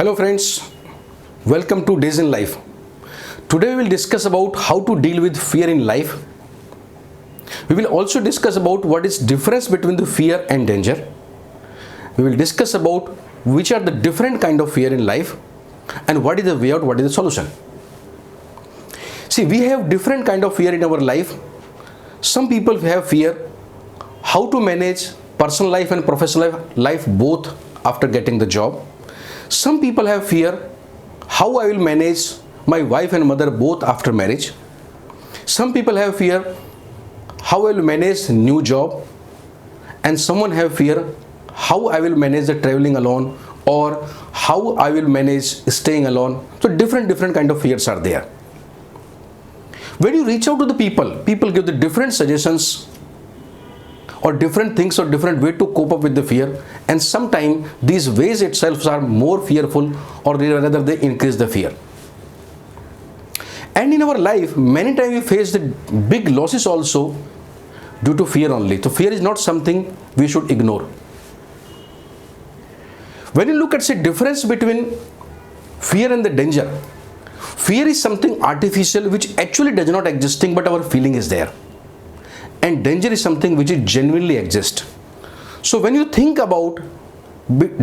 Hello friends, welcome to Days in Life. Today we will discuss about how to deal with fear in life. We will also discuss about what is difference between the fear and danger. We will discuss about which are the different kind of fear in life and what is the way out, what is the solution. See, we have different kind of fear in our life. Some people have fear how to manage personal life and professional life both after getting the job. Some people have fear how I will manage my wife and mother both after marriage. Some people have fear how I will manage new job, and someone have fear how I will manage the traveling alone or how I will manage staying alone. So different kind of fears are there. When you reach out to the people give the different suggestions or different things or different way to cope up with the fear, and sometimes these ways itself are more fearful or rather they increase the fear. And in our life many times we face the big losses also due to fear only. So fear is not something we should ignore. When you look at the difference between fear and the danger, fear is something artificial which actually does not existing but our feeling is there. And danger is something which is genuinely exist. So when you think about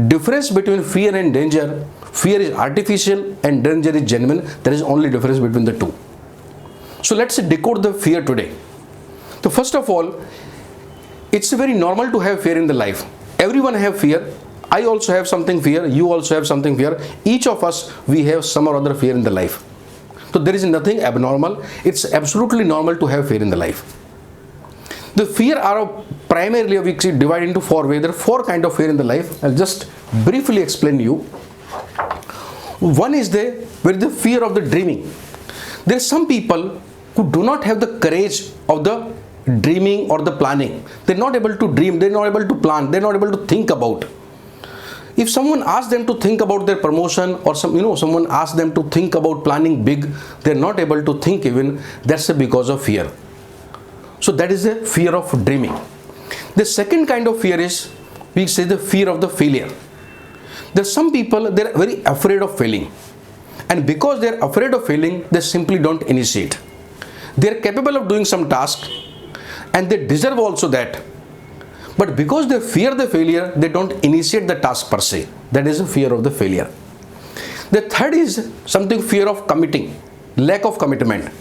difference between fear and danger, fear is artificial and danger is genuine. There is only difference between the two. So let's decode the fear today. So first of all, it's very normal to have fear in the life. Everyone have fear. I also have something fear. You also have something fear. Each of us, we have some or other fear in the life. So there is nothing abnormal. It's absolutely normal to have fear in the life. The fear are primarily we divide into four ways. There are four kind of fear in the life. I'll just briefly explain you. One is the fear of the dreaming. There are some people who do not have the courage of the dreaming or the planning. They're not able to dream. They're not able to plan. They're not able to think about. If someone asks them to think about their promotion or someone asks them to think about planning big, they're not able to think even. That's because of fear. So that is the fear of dreaming. The second kind of fear is, we say, the fear of the failure. There are some people, they're very afraid of failing. And because they're afraid of failing, they simply don't initiate. They're capable of doing some task and they deserve also that. But because they fear the failure, they don't initiate the task per se. That is a fear of the failure. The third is something fear of committing, lack of commitment.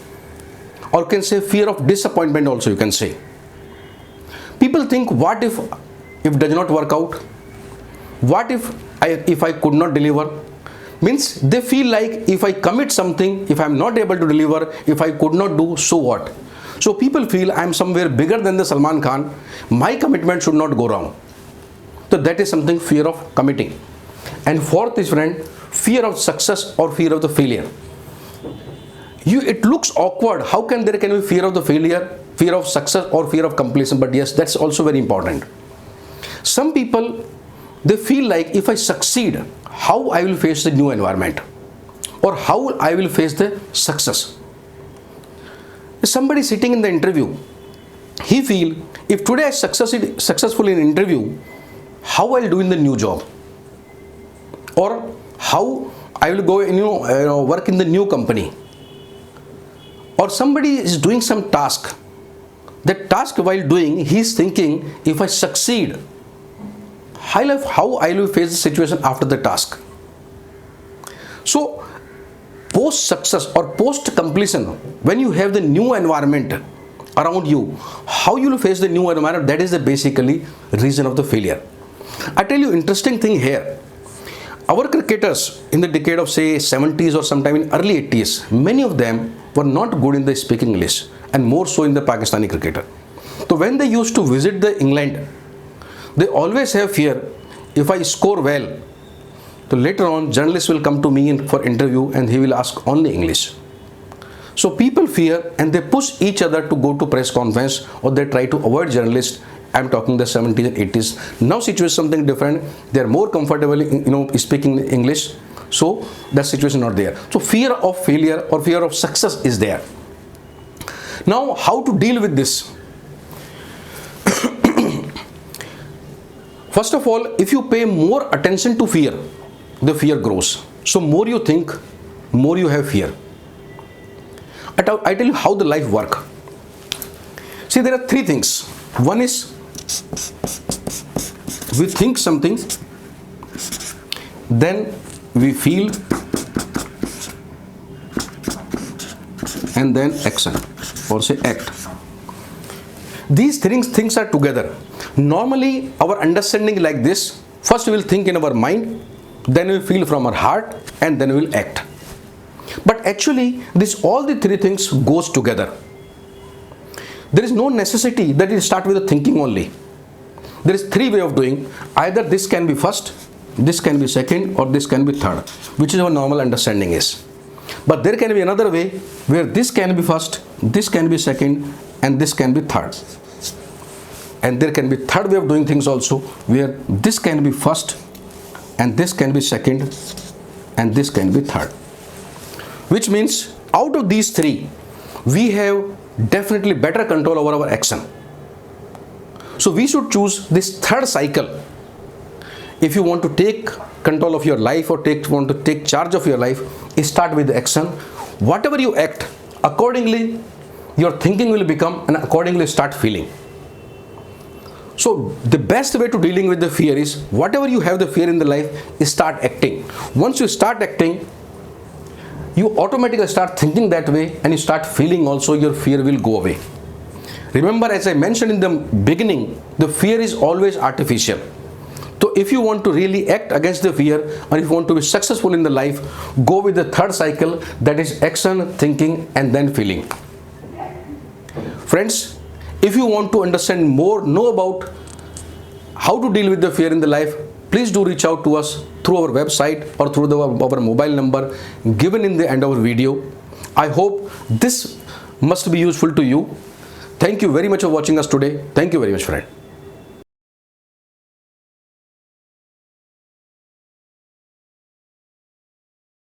Or can say fear of disappointment also you can say. People think, what if it does not work out? What if I could not deliver? Means they feel like if I commit something, if I'm not able to deliver, if I could not do, so what? So people feel I'm somewhere bigger than the Salman Khan. My commitment should not go wrong. So that is something fear of committing. And fourth is, friend, fear of success or fear of the failure. It looks awkward. How can there be fear of the failure, fear of success or fear of completion? But yes, that's also very important. Some people, they feel like if I succeed, how I will face the new environment or how I will face the success. Somebody sitting in the interview, he feel if today I succeed successfully in interview, how I'll do in the new job or how I will go work in the new company. Or somebody is doing some task. That task while doing, he is thinking, if I succeed, how I will face the situation after the task. So, post success or post completion, when you have the new environment around you, how you will face the new environment, that is the basically reason of the failure. I tell you interesting thing here. Our cricketers in the decade of say 70s or sometime in early 80s, many of them were not good in the speaking English and more so in the Pakistani cricketer. So when they used to visit the England, they always have fear, if I score well, so later on journalists will come to me for interview and he will ask only English. So people fear and they push each other to go to press conference or they try to avoid journalists. I'm talking the 70s and 80s. Now situation is something different. They are more comfortable speaking English. So that situation is not there. So fear of failure or fear of success is there. Now how to deal with this? First of all, if you pay more attention to fear, the fear grows. So more you think, more you have fear. I tell you how the life work. See, there are three things. One is we think something, then we feel, and then action, or say act. These things are together. Normally our understanding like this: first we will think in our mind, then we will feel from our heart, and then we will act. But actually all the three things goes together. There is no necessity that you start with the thinking only. There is three way of doing. Either this can be first, this can be second, or this can be third, which is our normal understanding is. But there can be another way where this can be first, this can be second, and this can be third. And there can be third way of doing things also, where this can be first, and this can be second, and this can be third. Which means out of these three, we have definitely better control over our action. So we should choose this third cycle. If you want to take control of your life, or want to take charge of your life, start with the action. Whatever you act, accordingly your thinking will become, and accordingly start feeling. So the best way to dealing with the fear is, whatever you have the fear in the life, start acting. Once you start acting, you automatically start thinking that way, and you start feeling also, your fear will go away. Remember, as I mentioned in the beginning, the fear is always artificial. So if you want to really act against the fear, or if you want to be successful in the life, go with the third cycle, that is action, thinking, and then feeling. Friends, if you want to understand more, know about how to deal with the fear in the life, please do reach out to us through our website or through our mobile number given in the end of our video. I hope this must be useful to you. Thank you very much for watching us today. Thank you very much, friend.